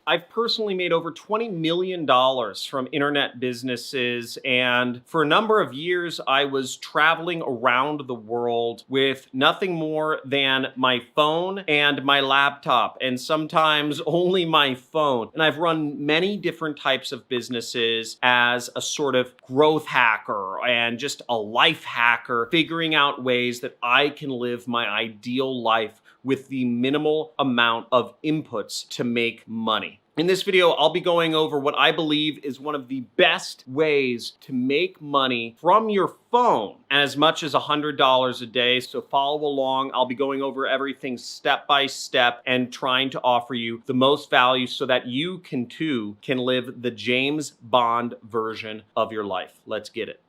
I've personally made over $20 million from internet businesses, and for a number of years, I was traveling around the world with nothing more than my phone and my laptop, and sometimes only my phone. And I've run many different types of businesses as a sort of growth hacker and just a life hacker, figuring out ways that I can live my ideal life with the minimal amount of inputs to make money. In this video, I'll be going over what I believe is one of the best ways to make money from your phone, as much as $100 a day. So follow along. I'll be going over everything step by step and trying to offer you the most value so that you too can live the James Bond version of your life. Let's get it.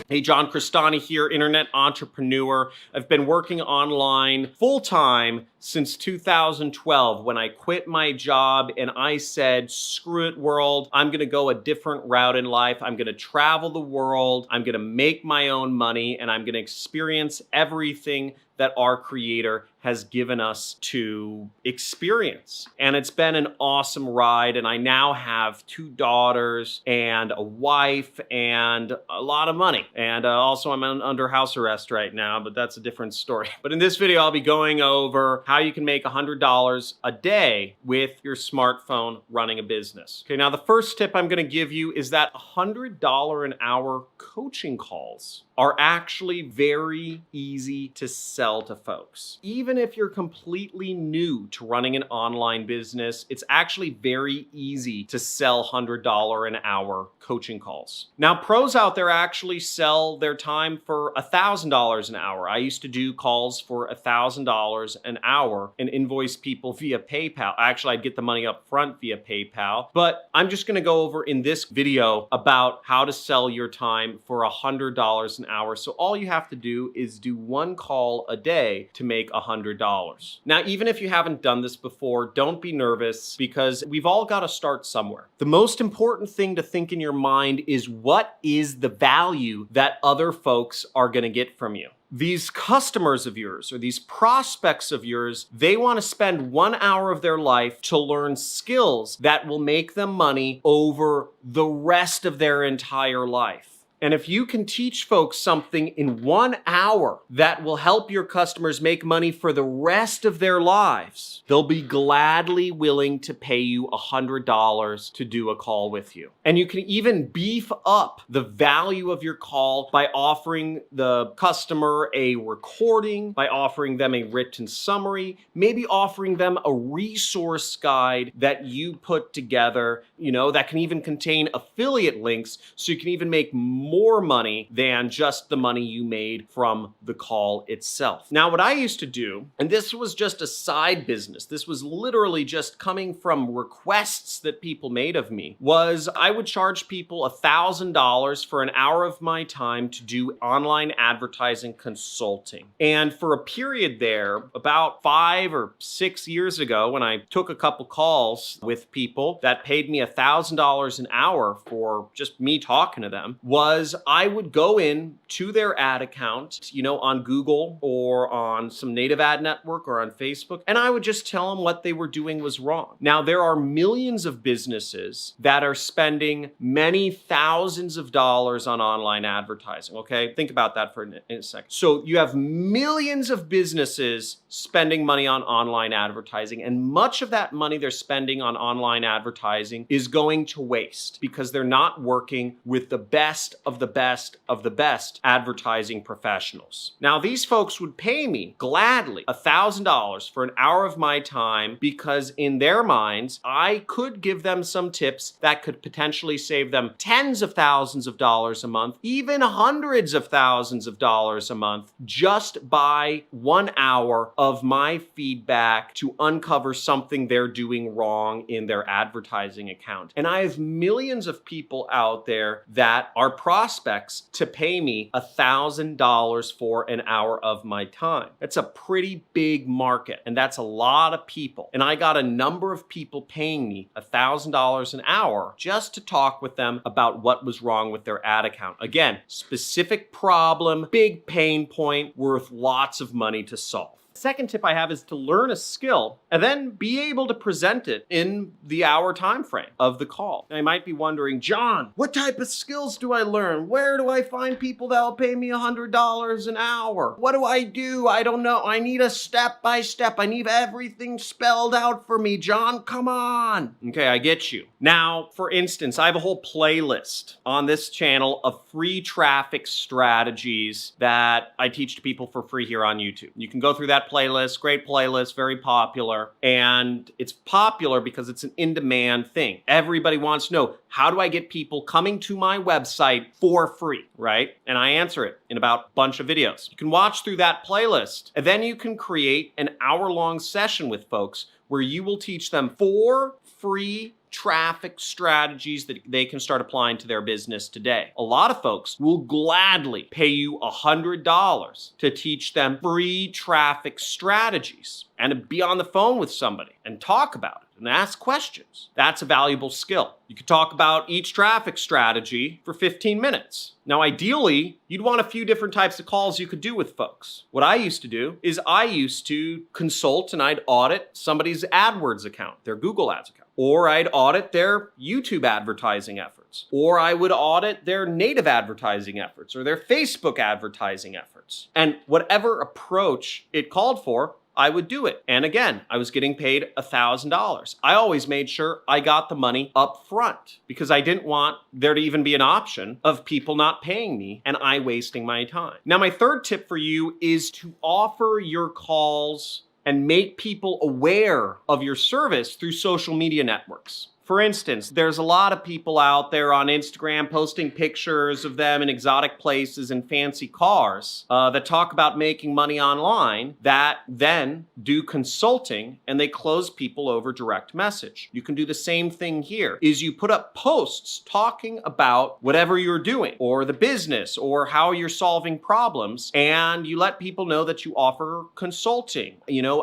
Hey, John Crestani here, internet entrepreneur. I've been working online full-time since 2012 when I quit my job and I said, screw it world, I'm gonna go a different route in life. I'm gonna travel the world, I'm gonna make my own money, and I'm gonna experience everything that our Creator has given us to experience. And it's been an awesome ride, and I now have 2 daughters and a wife and a lot of money. And also I'm under house arrest right now, but that's a different story. But in this video, I'll be going over how you can make $100 a day with your smartphone running a business. Okay, now the first tip I'm gonna give you is that $100 an hour coaching calls are actually very easy to sell to folks. Even if you're completely new to running an online business, it's actually very easy to sell $100 an hour coaching calls. Now, pros out there actually sell their time for $1,000 an hour. I used to do calls for $1,000 an hour and invoice people via PayPal. Actually, I'd get the money up front via PayPal, but I'm just gonna go over in this video about how to sell your time for $100 an hour. So all you have to do is do 1 call a day to make $100. Now, even if you haven't done this before, don't be nervous because we've all got to start somewhere. The most important thing to think in your mind is, what is the value that other folks are going to get from you? These customers of yours or these prospects of yours, they want to spend 1 hour of their life to learn skills that will make them money over the rest of their entire life. And if you can teach folks something in 1 hour that will help your customers make money for the rest of their lives, they'll be gladly willing to pay you $100 to do a call with you. And you can even beef up the value of your call by offering the customer a recording, by offering them a written summary, maybe offering them a resource guide that you put together, that can even contain affiliate links so you can even make more money than just the money you made from the call itself. Now, what I used to do, and this was just a side business, this was literally just coming from requests that people made of me, was I would charge people $1,000 for an hour of my time to do online advertising consulting. And for a period there, about 5 or 6 years ago, when I took a couple calls with people that paid me $1,000 an hour for just me talking to them, was I would go in to their ad account, on Google or on some native ad network or on Facebook, and I would just tell them what they were doing was wrong. Now, there are millions of businesses that are spending many thousands of dollars on online advertising, okay? Think about that for a second. So you have millions of businesses spending money on online advertising, and much of that money they're spending on online advertising is going to waste because they're not working with the best of the best of the best advertising professionals. Now, these folks would pay me gladly $1,000 for an hour of my time because in their minds, I could give them some tips that could potentially save them tens of thousands of dollars a month, even hundreds of thousands of dollars a month, just by 1 hour of my feedback to uncover something they're doing wrong in their advertising account. And I have millions of people out there that are prospects to pay me $1,000 for an hour of my time. That's a pretty big market, and that's a lot of people. And I got a number of people paying me $1,000 an hour just to talk with them about what was wrong with their ad account. Again, specific problem, big pain point, worth lots of money to solve. Second tip I have is to learn a skill and then be able to present it in the hour time frame of the call. Now, you might be wondering, John, what type of skills do I learn? Where do I find people that'll pay me $100 an hour? What do? I don't know. I need a step-by-step. I need everything spelled out for me, John. Come on. Okay, I get you. Now, for instance, I have a whole playlist on this channel of free traffic strategies that I teach to people for free here on YouTube. You can go through that playlist, great playlist, very popular. And it's popular because it's an in-demand thing. Everybody wants to know, how do I get people coming to my website for free, right? And I answer it in about a bunch of videos. You can watch through that playlist, and then you can create an hour-long session with folks where you will teach them 4 free traffic strategies that they can start applying to their business today. A lot of folks will gladly pay you $100 to teach them free traffic strategies and to be on the phone with somebody and talk about it and ask questions. That's a valuable skill. You could talk about each traffic strategy for 15 minutes. Now, ideally, you'd want a few different types of calls you could do with folks. What I used to do is I used to consult and I'd audit somebody's AdWords account, their Google Ads account. Or I'd audit their YouTube advertising efforts. Or I would audit their native advertising efforts or their Facebook advertising efforts. And whatever approach it called for, I would do it. And again, I was getting paid $1,000. I always made sure I got the money up front because I didn't want there to even be an option of people not paying me and I wasting my time. Now, my third tip for you is to offer your calls and make people aware of your service through social media networks. For instance, there's a lot of people out there on Instagram posting pictures of them in exotic places and fancy cars that talk about making money online that then do consulting and they close people over direct message. You can do the same thing here, is you put up posts talking about whatever you're doing or the business or how you're solving problems, and you let people know that you offer consulting,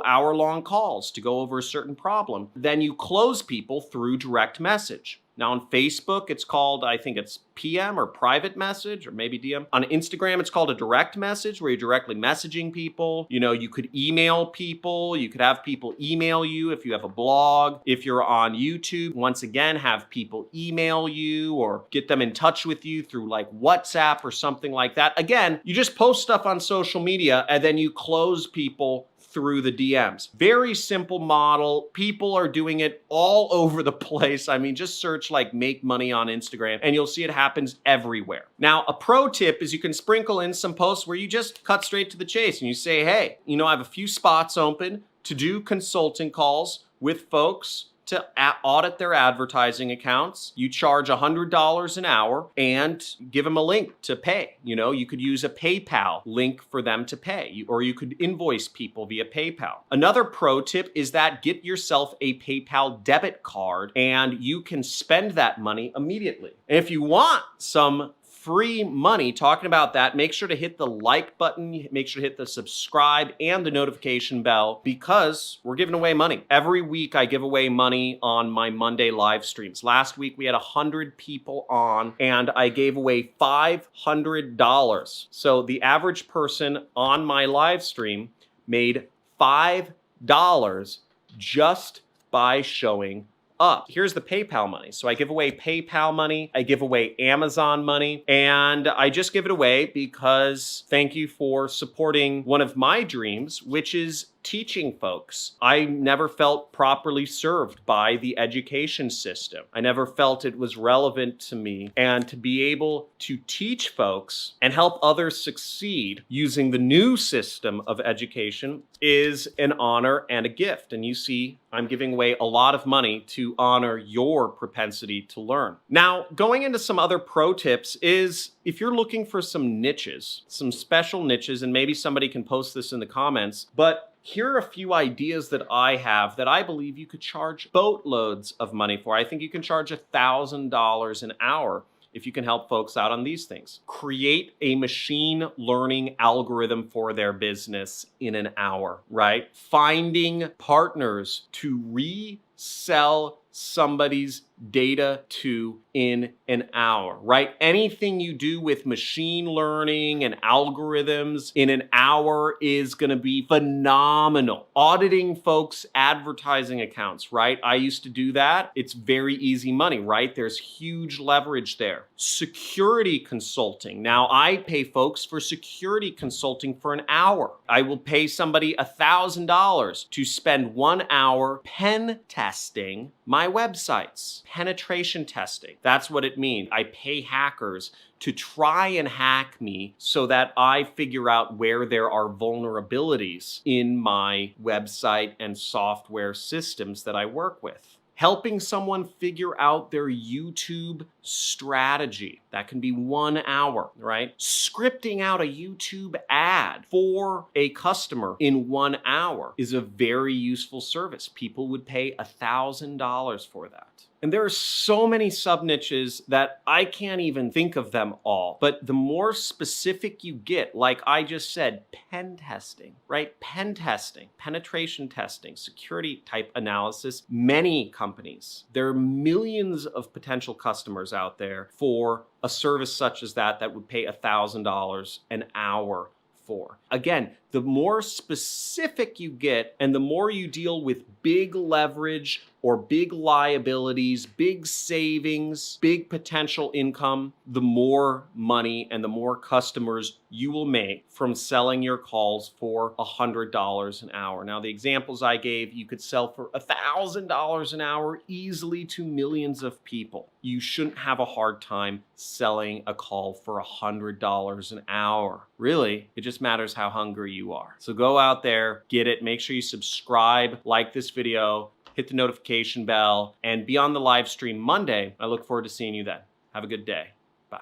hour-long calls to go over a certain problem. Then you close people through direct message. Now on Facebook, it's called, I think it's PM or private message or maybe DM. On Instagram, it's called a direct message where you're directly messaging people. You could email people. You could have people email you if you have a blog. If you're on YouTube, once again, have people email you or get them in touch with you through like WhatsApp or something like that. Again, you just post stuff on social media and then you close people through the DMs. Very simple model. People are doing it all over the place. I mean, just search like make money on Instagram and you'll see it happens everywhere. Now, a pro tip is you can sprinkle in some posts where you just cut straight to the chase and you say, hey, I have a few spots open to do consulting calls with folks to audit their advertising accounts. You charge $100 an hour and give them a link to pay. You could use a PayPal link for them to pay, or you could invoice people via PayPal. Another pro tip is that get yourself a PayPal debit card and you can spend that money immediately. And if you want some free money talking about that, make sure to hit the like button, make sure to hit the subscribe and the notification bell because we're giving away money. Every week I give away money on my Monday live streams. Last week we had 100 people on and I gave away $500. So the average person on my live stream made $5 just by showing up. Here's the PayPal money. So I give away PayPal money, I give away Amazon money, and I just give it away because thank you for supporting one of my dreams, which is teaching folks. I never felt properly served by the education system. I never felt it was relevant to me. And to be able to teach folks and help others succeed using the new system of education is an honor and a gift. And you see, I'm giving away a lot of money to honor your propensity to learn. Now, going into some other pro tips is if you're looking for some niches, some special niches, and maybe somebody can post this in the comments, but here are a few ideas that I have that I believe you could charge boatloads of money for. I think you can charge $1,000 an hour if you can help folks out on these things. Create a machine learning algorithm for their business in an hour, right? Finding partners to resell somebody's data to in an hour, right? Anything you do with machine learning and algorithms in an hour is going to be phenomenal. Auditing folks' advertising accounts, right? I used to do that. It's very easy money, right? There's huge leverage there. Security consulting. Now I pay folks for security consulting for an hour. I will pay somebody $1,000 to spend 1 hour pen testing my websites. Penetration testing. That's what it means. I pay hackers to try and hack me so that I figure out where there are vulnerabilities in my website and software systems that I work with. Helping someone figure out their YouTube strategy. That can be 1 hour, right? Scripting out a YouTube ad for a customer in 1 hour is a very useful service. People would pay $1,000 for that. And there are so many sub niches that I can't even think of them all. But the more specific you get, like I just said, pen testing, right? Pen testing, penetration testing, security type analysis, many companies, there are millions of potential customers out there for a service such as that would pay $1,000 an hour for. Again, the more specific you get and the more you deal with big leverage or big liabilities, big savings, big potential income, the more money and the more customers you will make from selling your calls for $100 an hour. Now, the examples I gave, you could sell for $1,000 an hour easily to millions of people. You shouldn't have a hard time selling a call for $100 an hour. Really, it just matters how hungry you are. So go out there, get it, make sure you subscribe, like this video, hit the notification bell, and be on the live stream Monday. I look forward to seeing you then. Have a good day. Bye.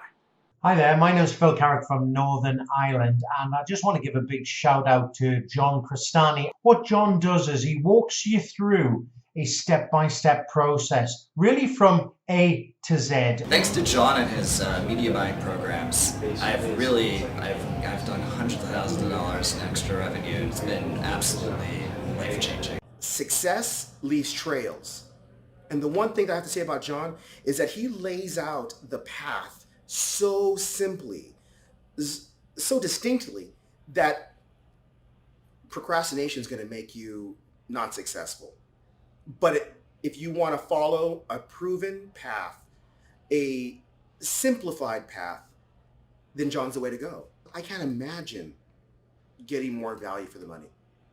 Hi there, my name is Phil Carrick from Northern Ireland, and I just want to give a big shout out to John Crestani. What John does is he walks you through a step-by-step process, really from A to Z. Thanks to John and his media buying programs, I've done hundreds of thousands of dollars in extra revenue. It's been absolutely life-changing. Success leaves trails. And the one thing that I have to say about John is that he lays out the path so simply, so distinctly, that procrastination is going to make you not successful. But if you want to follow a proven path, a simplified path, then John's the way to go. I can't imagine getting more value for the money.